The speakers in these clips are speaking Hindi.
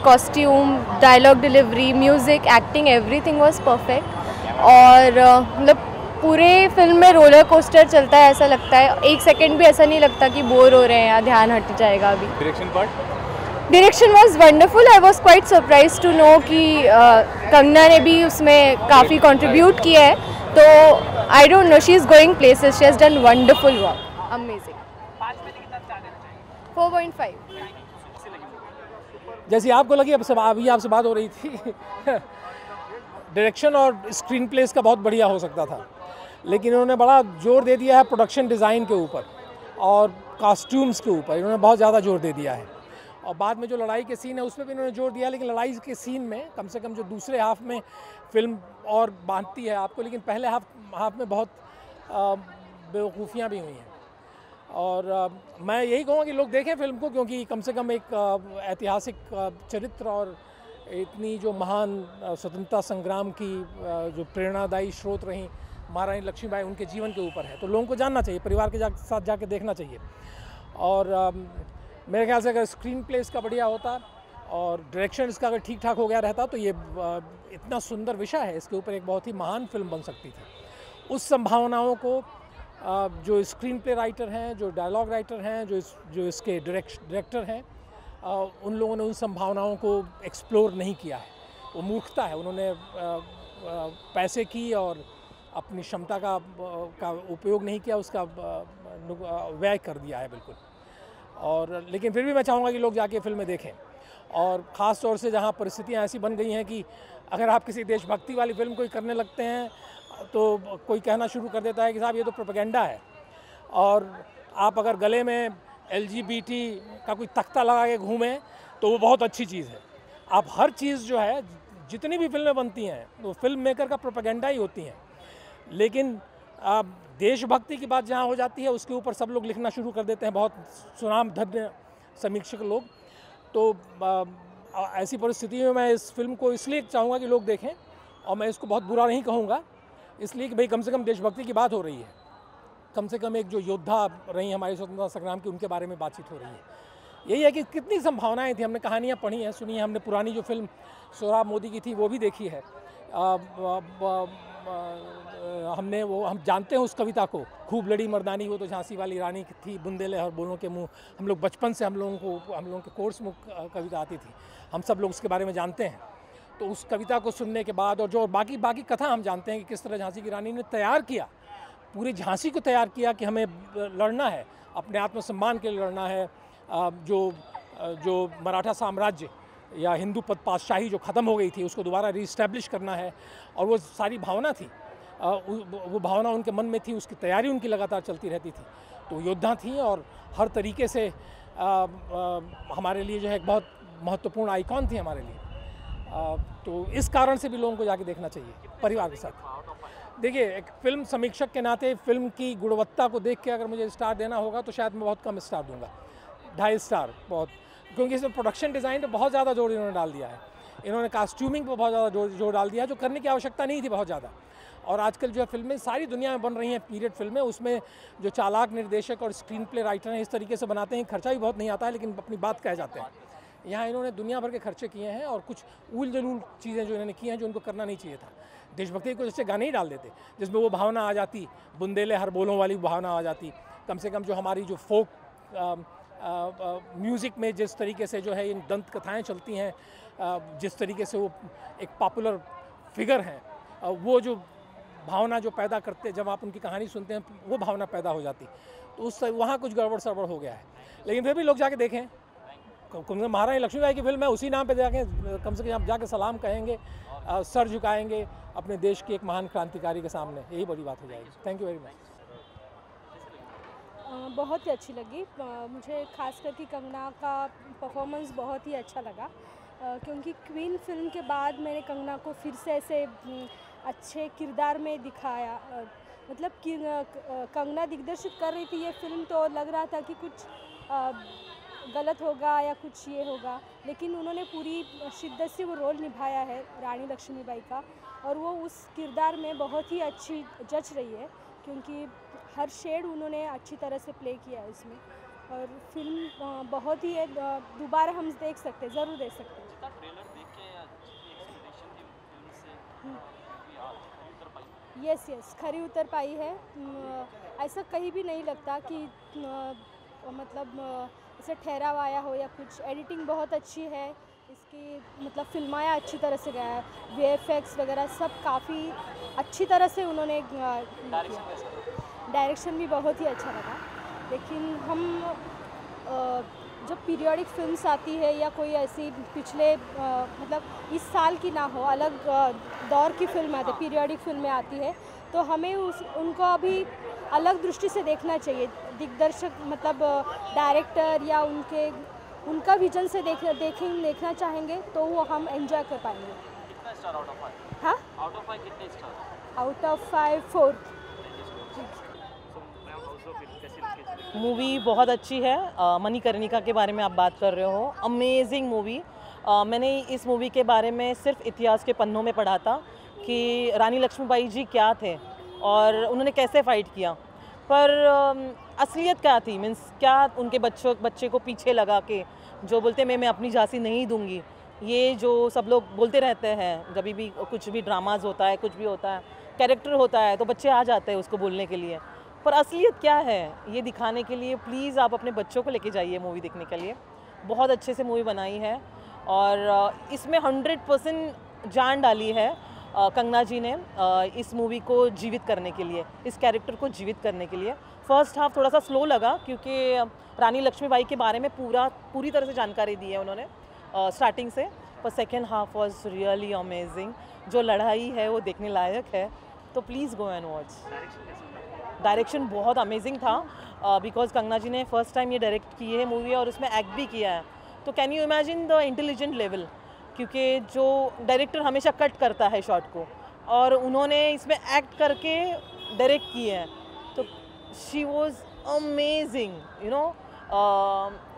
Costume, dialogue delivery, music, acting, everything was perfect. और मतलब पूरे फिल्म में रोलर कोस्टर चलता है, ऐसा लगता है, एक सेकंड भी ऐसा नहीं लगता कि बोर हो रहे हैं या ध्यान हट जाएगा अभी। Direction was wonderful. I was quite surprise to know कि कंगना ने भी उसमें काफ़ी कंट्रीब्यूट किया है, तो I don't know, she is going places, she has done wonderful work, amazing. 4.5। जैसी आपको लगी, अब सब अभी आपसे बात हो रही थी डायरेक्शन और स्क्रीन प्ले इसका बहुत बढ़िया हो सकता था, लेकिन इन्होंने बड़ा जोर दे दिया है प्रोडक्शन डिज़ाइन के ऊपर और कॉस्ट्यूम्स के ऊपर, इन्होंने बहुत ज़्यादा जोर दे दिया है। और बाद में जो लड़ाई के सीन है उसमें भी इन्होंने जोर दिया, लेकिन लड़ाई के सीन में कम से कम जो दूसरे हाफ में फिल्म और बांधती है आपको, लेकिन पहले हाफ में बहुत बेवकूफ़ियाँ भी हुई हैं। और मैं यही कहूँगा कि लोग देखें फिल्म को, क्योंकि कम से कम एक ऐतिहासिक चरित्र और इतनी जो महान स्वतंत्रता संग्राम की जो प्रेरणादायी स्रोत रहीं महारानी लक्ष्मीबाई, उनके जीवन के ऊपर है, तो लोगों को जानना चाहिए, परिवार के साथ जाके देखना चाहिए। और मेरे ख्याल से अगर स्क्रीन प्ले इसका बढ़िया होता और डायरेक्शन इसका अगर ठीक ठाक हो गया रहता, तो ये इतना सुंदर विषय है, इसके ऊपर एक बहुत ही महान फिल्म बन सकती थी। उस संभावनाओं को जो स्क्रीन प्ले राइटर हैं, जो डायलॉग राइटर हैं, जो इसके डायरेक्टर हैं, उन लोगों ने उन संभावनाओं को एक्सप्लोर नहीं किया है। वो मूर्खता है, उन्होंने पैसे की और अपनी क्षमता का उपयोग नहीं किया, उसका व्यय कर दिया है बिल्कुल। और लेकिन फिर भी मैं चाहूँगा कि लोग जाके फिल्में देखें, और ख़ास तौर से जहाँ परिस्थितियाँ ऐसी बन गई हैं कि अगर आप किसी देशभक्ति वाली फिल्म कोई करने लगते हैं तो कोई कहना शुरू कर देता है कि साहब ये तो प्रोपेगेंडा है, और आप अगर गले में LGBT का कोई तख्ता लगा के घूमें तो वो बहुत अच्छी चीज़ है। आप हर चीज़ जो है, जितनी भी फिल्में बनती हैं तो फिल्म मेकर का प्रोपेगेंडा ही होती हैं, लेकिन देशभक्ति की बात जहाँ हो जाती है उसके ऊपर सब लोग लिखना शुरू कर देते हैं, बहुत सुनाम धन्य समीक्षक लोग। तो ऐसी परिस्थिति में मैं इस फिल्म को इसलिए चाहूँगा कि लोग देखें, और मैं इसको बहुत बुरा नहीं कहूँगा, इसलिए कि भाई कम से कम देशभक्ति की बात हो रही है, कम से कम एक जो योद्धा रही हमारे स्वतंत्रता संग्राम की, उनके बारे में बातचीत हो रही है। यही है कि कितनी संभावनाएं थी, हमने कहानियाँ पढ़ी हैं, सुनी हैं, हमने पुरानी जो फिल्म सोहराब मोदी की थी वो भी देखी है, हम जानते हैं उस कविता को, खूब लड़ी मर्दानी वो तो झांसी वाली रानी थी, बुंदेले हर बोलों के मुँह। हम लोग बचपन से हम लोगों के कोर्स में कविता आती थी, हम सब लोग उसके बारे में जानते हैं। तो उस कविता को सुनने के बाद और जो बाकी कथा हम जानते हैं कि किस तरह झांसी की रानी ने तैयार किया, पूरी झांसी को तैयार किया कि हमें लड़ना है, अपने आत्मसम्मान के लिए लड़ना है, जो मराठा साम्राज्य या हिंदू पातशाही जो ख़त्म हो गई थी उसको दोबारा रीस्टैब्लिश करना है। और वो सारी भावना थी, वो भावना उनके मन में थी, उसकी तैयारी उनकी लगातार चलती रहती थी। तो योद्धा थी और हर तरीके से हमारे लिए जो है एक बहुत महत्वपूर्ण आइकॉन थी हमारे लिए। तो इस कारण से भी लोगों को जाके देखना चाहिए परिवार के साथ। देखिए, एक फिल्म समीक्षक के नाते फिल्म की गुणवत्ता को देख के अगर मुझे स्टार देना होगा तो शायद मैं बहुत कम स्टार दूंगा, 2.5 स्टार बहुत, क्योंकि इसमें प्रोडक्शन डिज़ाइन पर बहुत ज़्यादा जोर इन्होंने डाल दिया है, इन्होंने कॉस्ट्यूमिंग पर बहुत ज़्यादा जोर डाल दिया है, जो करने की आवश्यकता नहीं थी बहुत ज़्यादा। और आजकल जो है फिल्में सारी दुनिया में बन रही हैं, पीरियड फिल्में, उसमें जो चालाक निर्देशक और स्क्रीन प्ले राइटर हैं इस तरीके से बनाते हैं, खर्चा भी बहुत नहीं आता है लेकिन अपनी बात कह जाते हैं। यहाँ इन्होंने दुनिया भर के खर्चे किए हैं और कुछ ऊल जलूल चीज़ें जो इन्होंने की हैं जो उनको करना नहीं चाहिए था। देशभक्ति को जैसे गाने ही डाल देते जिसमें वो भावना आ जाती, बुंदेले हर बोलों वाली भावना आ जाती, कम से कम जो हमारी जो फोक म्यूज़िक में जिस तरीके से जो है इन दंत कथाएँ चलती हैं, जिस तरीके से वो एक पॉपुलर फिगर हैं, वो जो भावना जो पैदा करते, जब आप उनकी कहानी सुनते हैं वो भावना पैदा हो जाती, तो उस वहाँ कुछ गड़बड़ सड़बड़ हो गया है। लेकिन फिर भी लोग जाके देखें, महारानी लक्ष्मीबाई की फिल्म है, उसी नाम पे जाके कम से कम आप जाके सलाम कहेंगे, सर झुकाएंगे अपने देश के एक महान क्रांतिकारी के सामने, यही बड़ी बात हो जाएगी। Thank you very much. बहुत ही अच्छी लगी मुझे, खास करके कंगना का परफॉर्मेंस बहुत ही अच्छा लगा, क्योंकि क्वीन फिल्म के बाद मैंने कंगना को फिर से ऐसे अच्छे किरदार में दिखाया। मतलब कि कंगना दिग्दर्शित कर रही थी ये फिल्म तो लग रहा था कि कुछ गलत होगा या कुछ ये होगा, लेकिन उन्होंने पूरी शिद्दत से वो रोल निभाया है रानी लक्ष्मीबाई का, और वो उस किरदार में बहुत ही अच्छी जच रही है, क्योंकि हर शेड उन्होंने अच्छी तरह से प्ले किया है इसमें। और फिल्म बहुत ही है, दोबारा हम देख सकते हैं, ज़रूर देख सकते हैं। था ट्रेलर देख के जितनी एक्सपेक्टेशन थी फिल्म से भी खरी उतर पाई? यस खरी उतर पाई है। ऐसा कहीं भी नहीं लगता कि मतलब ऐसे ठहराव आया हो या कुछ। एडिटिंग बहुत अच्छी है इसकी, मतलब फिल्माया अच्छी तरह से गया है, VFX वगैरह सब काफ़ी अच्छी तरह से उन्होंने डायरेक्शन भी बहुत ही अच्छा लगा। लेकिन हम जब पीरियोडिक फिल्म्स आती है या कोई ऐसी पिछले मतलब इस साल की ना हो, अलग दौर की फिल्म आती है, पीरियोडिक फिल्में आती है, तो हमें उनको अभी अलग दृष्टि से देखना चाहिए। दिग्दर्शक मतलब डायरेक्टर या उनका विजन से देखना चाहेंगे तो वो हम एंजॉय कर पाएंगे। कितना स्टार आउट ऑफ 5? हाँ, आउट ऑफ 5 कितने स्टार? Out of 5 4। मूवी बहुत अच्छी है। मणिकर्णिका के बारे में आप बात कर रहे हो, अमेजिंग मूवी। मैंने इस मूवी के बारे में सिर्फ इतिहास के पन्नों में पढ़ा था कि रानी लक्ष्मीबाई जी क्या थे और उन्होंने कैसे फ़ाइट किया, पर असलियत क्या थी, मीन्स क्या उनके बच्चे को पीछे लगा के जो बोलते मैं अपनी झांसी नहीं दूंगी, ये जो सब लोग बोलते रहते हैं जब भी कुछ भी ड्रामाज होता है, कुछ भी होता है, कैरेक्टर होता है तो बच्चे आ जाते हैं उसको बोलने के लिए, पर असलियत क्या है ये दिखाने के लिए प्लीज़ आप अपने बच्चों को लेके जाइए मूवी देखने के लिए। बहुत अच्छे से मूवी बनाई है और इसमें 100% जान डाली है कंगना जी ने इस मूवी को जीवित करने के लिए, इस कैरेक्टर को जीवित करने के लिए। फर्स्ट हाफ थोड़ा सा स्लो लगा क्योंकि रानी लक्ष्मीबाई के बारे में पूरी तरह से जानकारी दी है उन्होंने स्टार्टिंग से, पर second half was really amazing. जो लड़ाई है वो देखने लायक है, तो please go and watch. Direction बहुत अमेजिंग था बिकॉज कंगना जी ने फर्स्ट टाइम ये डायरेक्ट की है मूवी और उसमें एक्ट भी किया है, तो can you imagine the intelligent level, क्योंकि जो डायरेक्टर हमेशा कट करता है शॉट को और उन्होंने इसमें एक्ट करके डायरेक्ट किए हैं, तो she was amazing, you know.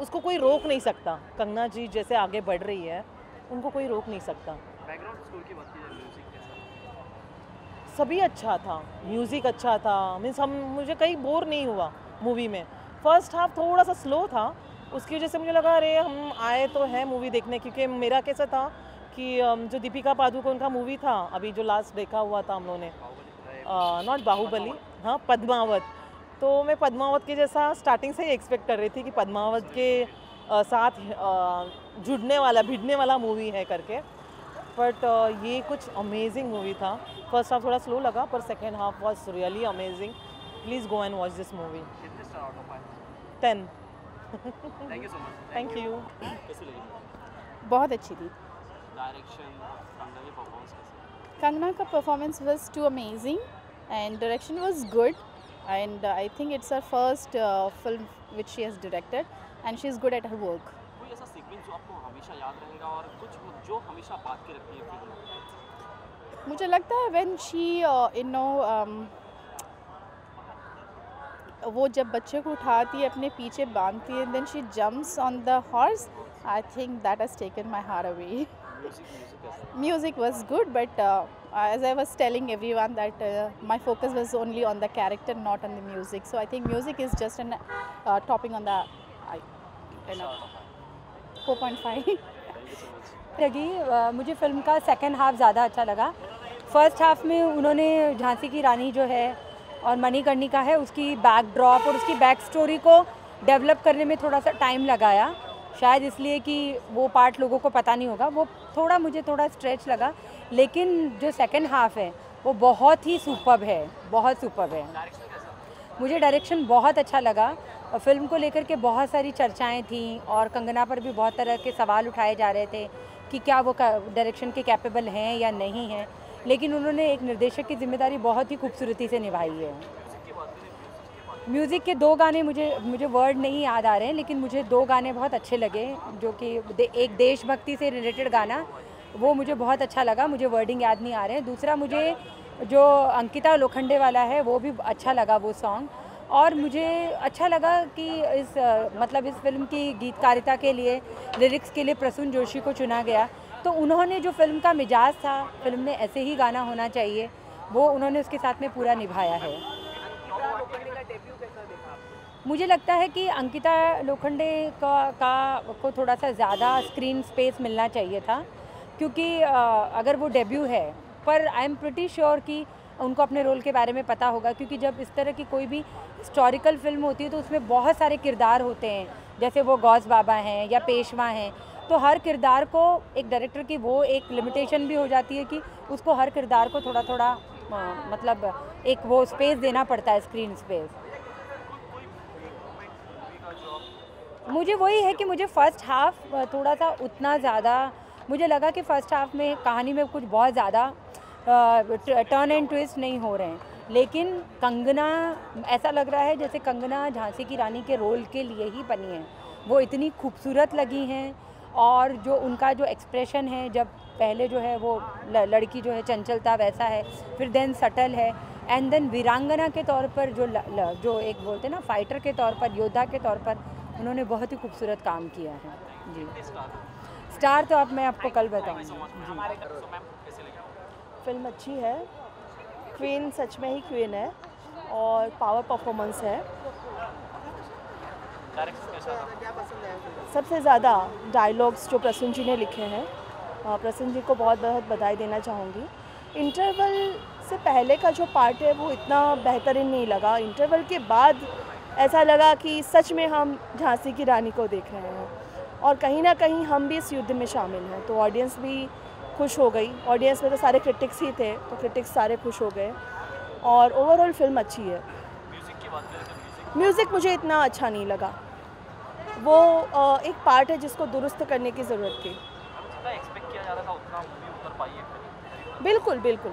उसको कोई रोक नहीं सकता। कंगना जी जैसे आगे बढ़ रही है उनको कोई रोक नहीं सकता। बैकग्राउंड स्कोर की बात की जाए, म्यूजिक कैसा? सभी अच्छा था, म्यूज़िक अच्छा था, मीन्स मुझे कहीं बोर नहीं हुआ मूवी में। फर्स्ट हाफ थोड़ा सा स्लो था, उसकी वजह से मुझे लगा अरे हम आए तो हैं मूवी देखने, क्योंकि मेरा कैसा था कि जो दीपिका पादुकोण का मूवी था अभी जो लास्ट देखा हुआ था हम लोगों ने, नॉट बाहुबली, हाँ पद्मावत, तो मैं पद्मावत के जैसा स्टार्टिंग से ही एक्सपेक्ट कर रही थी कि पद्मावत के साथ भिड़ने वाला मूवी है करके, बट ये कुछ अमेजिंग मूवी था। फर्स्ट हाफ थोड़ा स्लो लगा पर second half was really amazing. Please go and watch this movie. कितने star out of 5? 10। Thank you so much. Thank you. कैसी लगी? बहुत अच्छी थी। डायरेक्शन, कंगना की परफॉर्मेंस कैसी? कंगना का performance was too amazing and direction was good and I think it's her first film which she has directed and she is good at her work. कोई ऐसा सीक्वेंस जो आपको हमेशा याद रहेगा और कुछ जो हमेशा बात के रखती है फिल्म में? मुझे लगता है व्हेन शी वो जब बच्चे को उठाती है अपने पीछे बांधती है, then she jumps on the horse, I think that has taken my heart away. Music was good, but as I was telling everyone that my focus was only on the character, not on the music. So I think music is just an topping on the 4.5. लगी मुझे फिल्म का सेकंड हाफ ज़्यादा अच्छा लगा। फर्स्ट हाफ में उन्होंने झांसी की रानी जो है और मणिकर्णिका है उसकी बैकड्रॉप और उसकी बैक स्टोरी को डेवलप करने में थोड़ा सा टाइम लगाया, शायद इसलिए कि वो पार्ट लोगों को पता नहीं होगा, वो मुझे थोड़ा स्ट्रेच लगा। लेकिन जो सेकंड हाफ है वो बहुत ही सुपर्ब है, बहुत सुपर्ब है। मुझे डायरेक्शन बहुत अच्छा लगा और फिल्म को लेकर के बहुत सारी चर्चाएं थी और कंगना पर भी बहुत तरह के सवाल उठाए जा रहे थे कि क्या वो डायरेक्शन के कैपेबल हैं या नहीं हैं, लेकिन उन्होंने एक निर्देशक की जिम्मेदारी बहुत ही खूबसूरती से निभाई है। म्यूज़िक के 2 गाने मुझे वर्ड नहीं याद आ रहे हैं, लेकिन मुझे 2 गाने बहुत अच्छे लगे, जो कि एक देशभक्ति से रिलेटेड गाना वो मुझे बहुत अच्छा लगा, मुझे वर्डिंग याद नहीं आ रहे हैं। दूसरा मुझे जो अंकिता लोखंडे वाला है वो भी अच्छा लगा वो सॉन्ग, और मुझे अच्छा लगा कि इस फिल्म की गीतकारिता के लिए, लिरिक्स के लिए प्रसून जोशी को चुना गया, तो उन्होंने जो फिल्म का मिजाज था, फिल्म में ऐसे ही गाना होना चाहिए, वो उन्होंने उसके साथ में पूरा निभाया है। मुझे लगता है कि अंकिता लोखंडे को थोड़ा सा ज़्यादा स्क्रीन स्पेस मिलना चाहिए था, क्योंकि अगर वो डेब्यू है, पर आई एम प्रिटी श्योर कि उनको अपने रोल के बारे में पता होगा, क्योंकि जब इस तरह की कोई भी हिस्टोरिकल फिल्म होती है तो उसमें बहुत सारे किरदार होते हैं, जैसे वो गौस बाबा हैं या पेशवा हैं, तो हर किरदार को एक डायरेक्टर की वो एक लिमिटेशन भी हो जाती है कि उसको हर किरदार को थोड़ा थोड़ा मतलब एक वो स्पेस देना पड़ता है, स्क्रीन स्पेस। मुझे वही है कि मुझे फ़र्स्ट हाफ थोड़ा सा उतना ज़्यादा मुझे लगा कि फ़र्स्ट हाफ में कहानी में कुछ बहुत ज़्यादा टर्न एंड ट्विस्ट नहीं हो रहे हैं, लेकिन कंगना ऐसा लग रहा है जैसे कंगना झांसी की रानी के रोल के लिए ही बनी है। वो इतनी खूबसूरत लगी हैं, और जो उनका जो एक्सप्रेशन है, जब पहले जो है वो लड़की जो है चंचलता वैसा है, फिर देन सटल है, एंड देन वीरांगना के तौर पर जो एक बोलते हैं ना फाइटर के तौर पर, योद्धा के तौर पर उन्होंने बहुत ही खूबसूरत काम किया है जी। स्टार तो मैं आपको कल बताऊँगी। फिल्म अच्छी है, क्वीन सच में ही क्वीन है और पावर परफॉर्मेंस है। सबसे ज़्यादा डायलॉग्स जो प्रसून जी ने लिखे हैं, प्रसून जी को बहुत बहुत बधाई देना चाहूँगी। इंटरवल से पहले का जो पार्ट है वो इतना बेहतरीन नहीं लगा, इंटरवल के बाद ऐसा लगा कि सच में हम झांसी की रानी को देख रहे हैं, और कहीं ना कहीं हम भी इस युद्ध में शामिल हैं, तो ऑडियंस भी खुश हो गई। ऑडियंस में तो सारे क्रिटिक्स ही थे, तो क्रिटिक्स सारे खुश हो गए, और ओवरऑल फिल्म अच्छी है। म्यूज़िक मुझे इतना अच्छा नहीं लगा, वो एक पार्ट है जिसको दुरुस्त करने की ज़रूरत थी। बिल्कुल बिल्कुल,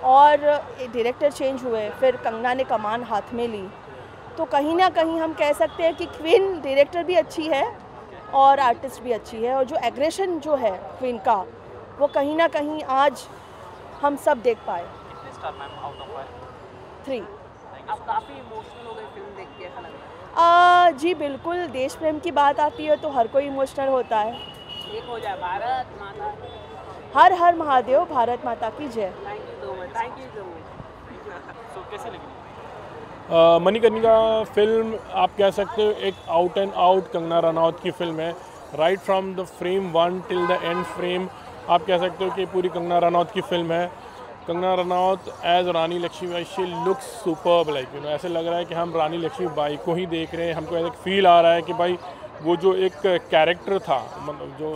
और डायरेक्टर चेंज हुए, फिर कंगना ने कमान हाथ में ली, तो कहीं ना कहीं हम कह सकते हैं कि क्वीन डायरेक्टर भी अच्छी है और आर्टिस्ट भी अच्छी है, और जो एग्रेशन जो है क्वीन का, वो कहीं ना कहीं आज हम सब देख पाए। 3। आप काफ़ी इमोशनल हो गए फिल्म देख के, ऐसा लग रहा है? जी बिल्कुल, देश प्रेम की बात आती है तो हर कोई इमोशनल होता है। एक हो जाए, भारत माता, हर हर महादेव, भारत माता की जय। Thank you so much, thank you so much. So कैसे लगी? मणिकर्णिका फिल्म आप कह सकते हो एक out and out Kangana Ranaut की फिल्म है। Right from the frame 1 till the end frame आप कह सकते हो कि पूरी कंगना रनौत की फिल्म है। Kangana Ranaut as Rani Laxmibai, she looks superb, like you know, ऐसे लग रहा है कि हम रानी लक्ष्मीबाई को ही देख रहे हैं। हमको ऐसा फील आ रहा है कि भाई वो जो एक कैरेक्टर था, मतलब जो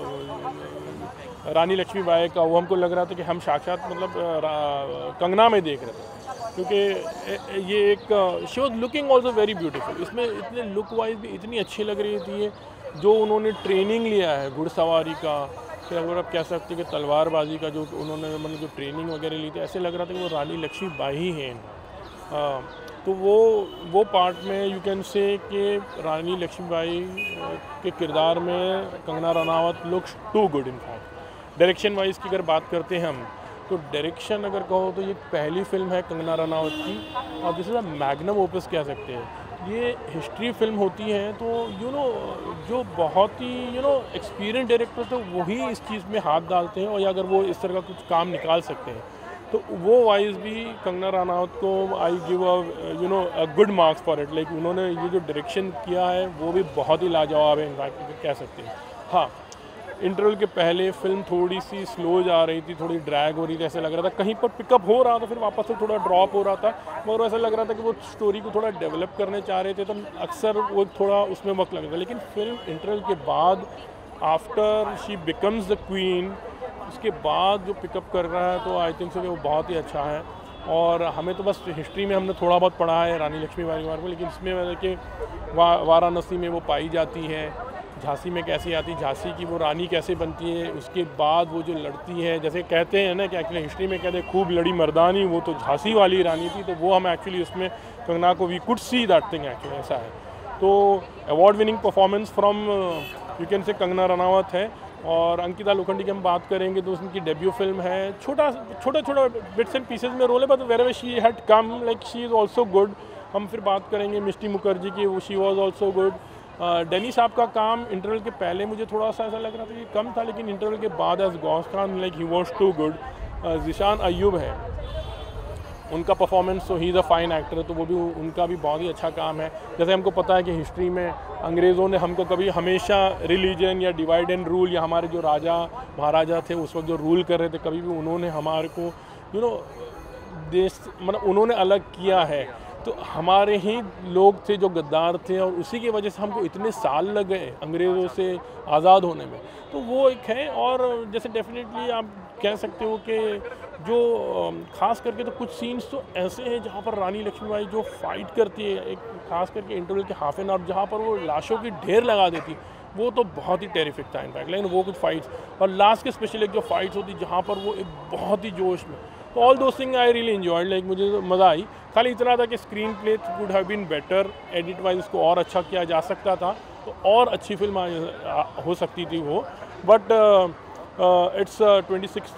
रानी लक्ष्मीबाई का, वो हमको लग रहा था कि हम साक्षात मतलब कंगना में देख रहे थे, क्योंकि ये एक she was looking also very beautiful. इसमें इतने लुक वाइज भी इतनी अच्छी लग रही थी। जो उन्होंने ट्रेनिंग लिया है घुड़सवारी का, फिर अगर आप कह सकते हैं कि तलवारबाजी का जो उन्होंने मतलब जो ट्रेनिंग वगैरह ली थी, ऐसे लग रहा था कि वो रानी लक्ष्मीबाई ही हैं। तो वो पार्ट में यू कैन से कि रानी लक्ष्मीबाई के किरदार में Kangana Ranaut looks too good. In fact direction wise की अगर बात करते हैं हम, तो डायरेक्शन अगर कहो तो ये पहली फिल्म है कंगना रनावत की, और this is a magnum opus कह सकते हैं। ये हिस्ट्री फिल्म होती है, तो यू नो जो बहुत ही एक्सपीरियंस डायरेक्टर तो वही इस चीज़ में हाथ डालते हैं, और अगर वो इस तरह का कुछ काम निकाल सकते हैं, तो वो वाइज भी कंगना रनावत को I give a good marks for it. Like उन्होंने ये जो डायरेक्शन किया है वो भी बहुत ही लाजवाब है, इनफैक्ट कह सकते हैं। हाँ, इंटरवल के पहले फिल्म थोड़ी सी स्लो जा रही थी, थोड़ी ड्रैग हो रही थी, ऐसे लग रहा था कहीं पर पिकअप हो रहा था, फिर वापस से थोड़ा ड्रॉप हो रहा था, मगर ऐसा लग रहा था कि वो स्टोरी को थोड़ा डेवलप करने चाह रहे थे, तो अक्सर वो थोड़ा उसमें वक्त लग रहा था। लेकिन फिल्म इंटरवल के बाद after she becomes the queen, उसके बाद जो पिकअप कर रहा है, तो आई थिंक सो कि वो बहुत ही अच्छा है। और हमें तो बस हिस्ट्री में हमने थोड़ा बहुत पढ़ा है रानी लक्ष्मीबाई के बारे में, लेकिन इसमें मतलब कि वाराणसी में वो पाई जाती है, झांसी में कैसे आती, झांसी की वो रानी कैसे बनती है, उसके बाद वो जो लड़ती है, जैसे कहते हैं ना कि एक्चुअली हिस्ट्री में कहते हैं खूब लड़ी मर्दानी, वो तो झांसी वाली रानी थी, तो वो हम एक्चुअली उसमें कंगना को we could see that thing actually, ऐसा है। तो award winning performance from you can say Kangana Ranaut है। और अंकिता लोखंडे की हम बात करेंगे तो उनकी डेब्यू फिल्म है, छोटा बिट्स एंड पीसेज में रोल है, but wherever she had come like she is also good. हम फिर बात करेंगे मिष्टी मुखर्जी की, वो शी वॉज ऑल्सो गुड। डेनी साहब का काम इंटरवल के पहले मुझे थोड़ा सा ऐसा लग रहा था कि कम था, लेकिन इंटरवल के बाद as Ghaus Khan like he was too good. Zeeshan Ayyub है, उनका परफॉर्मेंस, तो he is a fine actor, तो वो भी उनका भी बहुत ही अच्छा काम है। जैसे हमको पता है कि हिस्ट्री में अंग्रेज़ों ने हमको कभी हमेशा रिलीजन या डिवाइड एंड रूल, या हमारे जो राजा महाराजा थे उस वक्त जो रूल कर रहे थे, कभी भी उन्होंने हमारे को देश मतलब उन्होंने अलग किया है। तो हमारे ही लोग थे जो गद्दार थे, और उसी की वजह से हमको इतने साल लग गए अंग्रेज़ों से आज़ाद होने में। तो वो एक है। और जैसे डेफिनेटली आप कह सकते हो कि जो ख़ास करके तो कुछ सीन्स तो ऐसे हैं जहाँ पर रानी लक्ष्मीबाई जो फाइट करती है, एक ख़ास करके इंटरवल के हाफ एन आवर जहाँ पर वो लाशों की ढेर लगा देती, वो तो बहुत ही टेरिफिक था इनफैक्ट। लेकिन वो कुछ फाइट्स, और लास्ट के स्पेशल एक जो फाइट्स होती जहाँ पर वो एक बहुत ही जोश में, तो all those thing I really enjoyed. Like मुझे तो मज़ा आई। खाली इतना था कि screenplay would have been better, edit wise इसको और अच्छा किया जा सकता था, तो और अच्छी फिल्म हो सकती थी वो। बट इट्स 26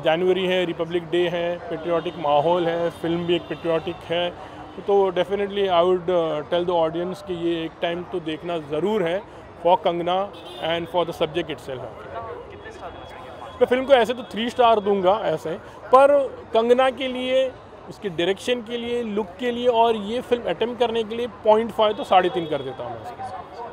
जनवरी है, रिपब्लिक डे है, पेट्रियाटिक माहौल है, फिल्म भी एक पेट्रियाटिक है, तो definitely I would tell the audience कि ये एक टाइम तो देखना ज़रूर है for Kangana and for the subject itself. मैं फिल्म को ऐसे तो 3 स्टार दूंगा ऐसे, पर कंगना के लिए, उसके डायरेक्शन के लिए, लुक के लिए और ये फिल्म अटेम्प्ट करने के लिए 0.5 तो 3.5 कर देता हूँ मैं इसके।